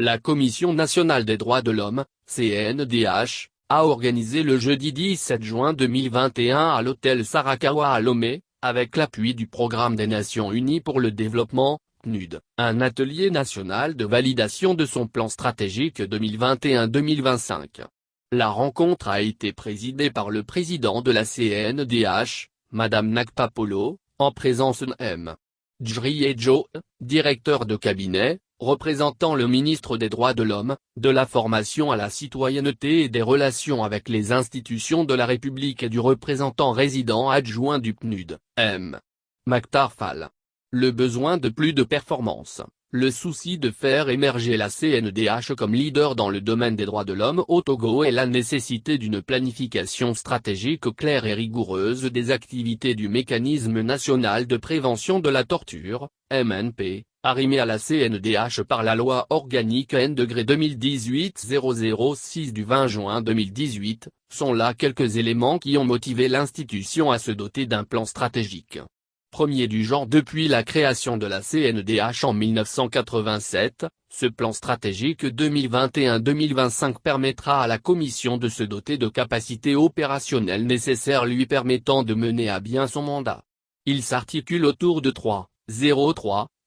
La Commission nationale des droits de l'homme, CNDH, a organisé le jeudi 17 juin 2021 à l'hôtel Sarakawa à Lomé, avec l'appui du Programme des Nations Unies pour le développement, PNUD, un atelier national de validation de son plan stratégique 2021-2025. La rencontre a été présidée par le président de la CNDH, Madame Nakpapolo, en présence de M. Djriedjo, directeur de cabinet, représentant le ministre des Droits de l'Homme, de la Formation à la Citoyenneté et des Relations avec les institutions de la République et du représentant résident adjoint du PNUD, M. Maktar Fall. Le besoin de plus de performance, le souci de faire émerger la CNDH comme leader dans le domaine des droits de l'homme au Togo et la nécessité d'une planification stratégique claire et rigoureuse des activités du Mécanisme national de prévention de la torture, MNP, arrimé à la CNDH par la loi organique N-2018-006 du 20 juin 2018, sont là quelques éléments qui ont motivé l'institution à se doter d'un plan stratégique. Premier du genre depuis la création de la CNDH en 1987, ce plan stratégique 2021-2025 permettra à la Commission de se doter de capacités opérationnelles nécessaires lui permettant de mener à bien son mandat. Il s'articule autour de 3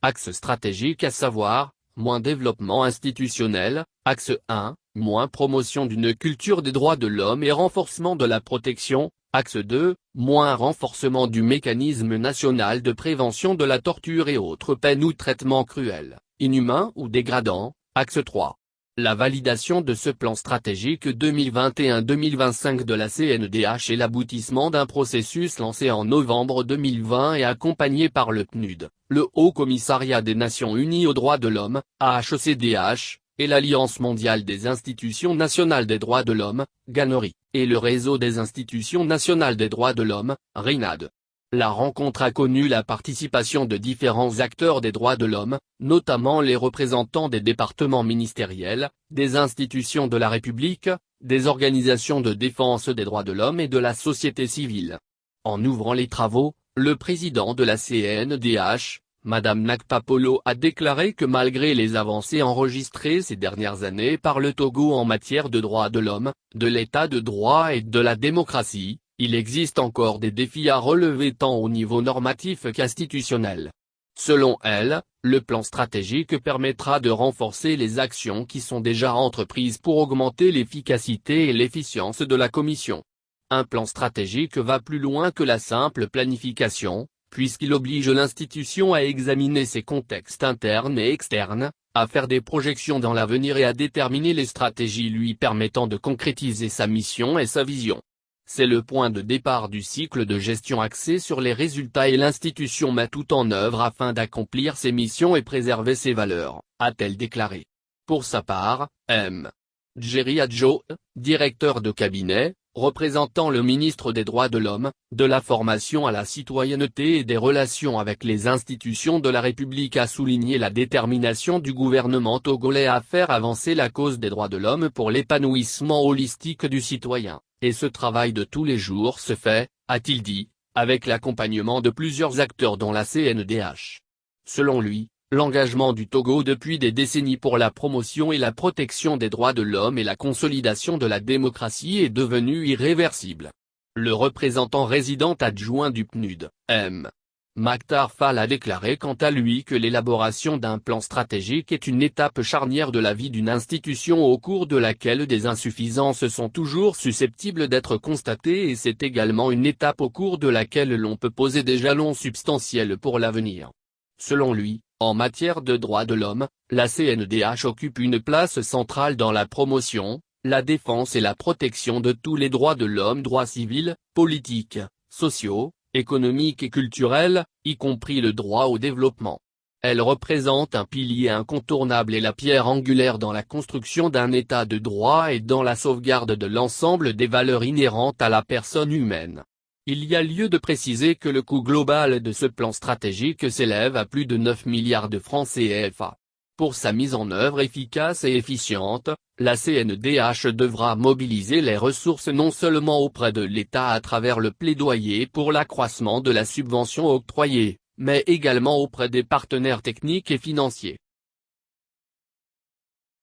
axes stratégiques à savoir, moins développement institutionnel, axe 1, moins promotion d'une culture des droits de l'homme et renforcement de la protection, axe 2, moins renforcement du mécanisme national de prévention de la torture et autres peines ou traitements cruels, inhumains ou dégradants, axe 3. La validation de ce plan stratégique 2021-2025 de la CNDH est l'aboutissement d'un processus lancé en novembre 2020 et accompagné par le PNUD, le Haut Commissariat des Nations Unies aux droits de l'homme, AHCDH, et l'Alliance mondiale des institutions nationales des droits de l'homme, GANORI, et le Réseau des institutions nationales des droits de l'homme, RINAD. La rencontre a connu la participation de différents acteurs des droits de l'homme, notamment les représentants des départements ministériels, des institutions de la République, des organisations de défense des droits de l'homme et de la société civile. En ouvrant les travaux, le président de la CNDH, Madame Nakpapolo a déclaré que malgré les avancées enregistrées ces dernières années par le Togo en matière de droits de l'homme, de l'état de droit et de la démocratie, il existe encore des défis à relever tant au niveau normatif qu'institutionnel. Selon elle, le plan stratégique permettra de renforcer les actions qui sont déjà entreprises pour augmenter l'efficacité et l'efficience de la Commission. Un plan stratégique va plus loin que la simple planification, puisqu'il oblige l'institution à examiner ses contextes internes et externes, à faire des projections dans l'avenir et à déterminer les stratégies lui permettant de concrétiser sa mission et sa vision. C'est le point de départ du cycle de gestion axé sur les résultats et l'institution met tout en œuvre afin d'accomplir ses missions et préserver ses valeurs, a-t-elle déclaré. Pour sa part, M. Djriedjo, directeur de cabinet, représentant le ministre des Droits de l'Homme, de la Formation à la Citoyenneté et des Relations avec les institutions de la République a souligné la détermination du gouvernement togolais à faire avancer la cause des droits de l'homme pour l'épanouissement holistique du citoyen, et ce travail de tous les jours se fait, a-t-il dit, avec l'accompagnement de plusieurs acteurs dont la CNDH. Selon lui, l'engagement du Togo depuis des décennies pour la promotion et la protection des droits de l'homme et la consolidation de la démocratie est devenu irréversible. Le représentant résident adjoint du PNUD, M. Maktar Fall a déclaré quant à lui que l'élaboration d'un plan stratégique est une étape charnière de la vie d'une institution au cours de laquelle des insuffisances sont toujours susceptibles d'être constatées et c'est également une étape au cours de laquelle l'on peut poser des jalons substantiels pour l'avenir. Selon lui, en matière de droits de l'homme, la CNDH occupe une place centrale dans la promotion, la défense et la protection de tous les droits de l'homme, droits civils, politiques, sociaux, économiques et culturels, y compris le droit au développement. Elle représente un pilier incontournable et la pierre angulaire dans la construction d'un état de droit et dans la sauvegarde de l'ensemble des valeurs inhérentes à la personne humaine. Il y a lieu de préciser que le coût global de ce plan stratégique s'élève à plus de 9 milliards de francs CFA. Pour sa mise en œuvre efficace et efficiente, la CNDH devra mobiliser les ressources non seulement auprès de l'État à travers le plaidoyer pour l'accroissement de la subvention octroyée, mais également auprès des partenaires techniques et financiers.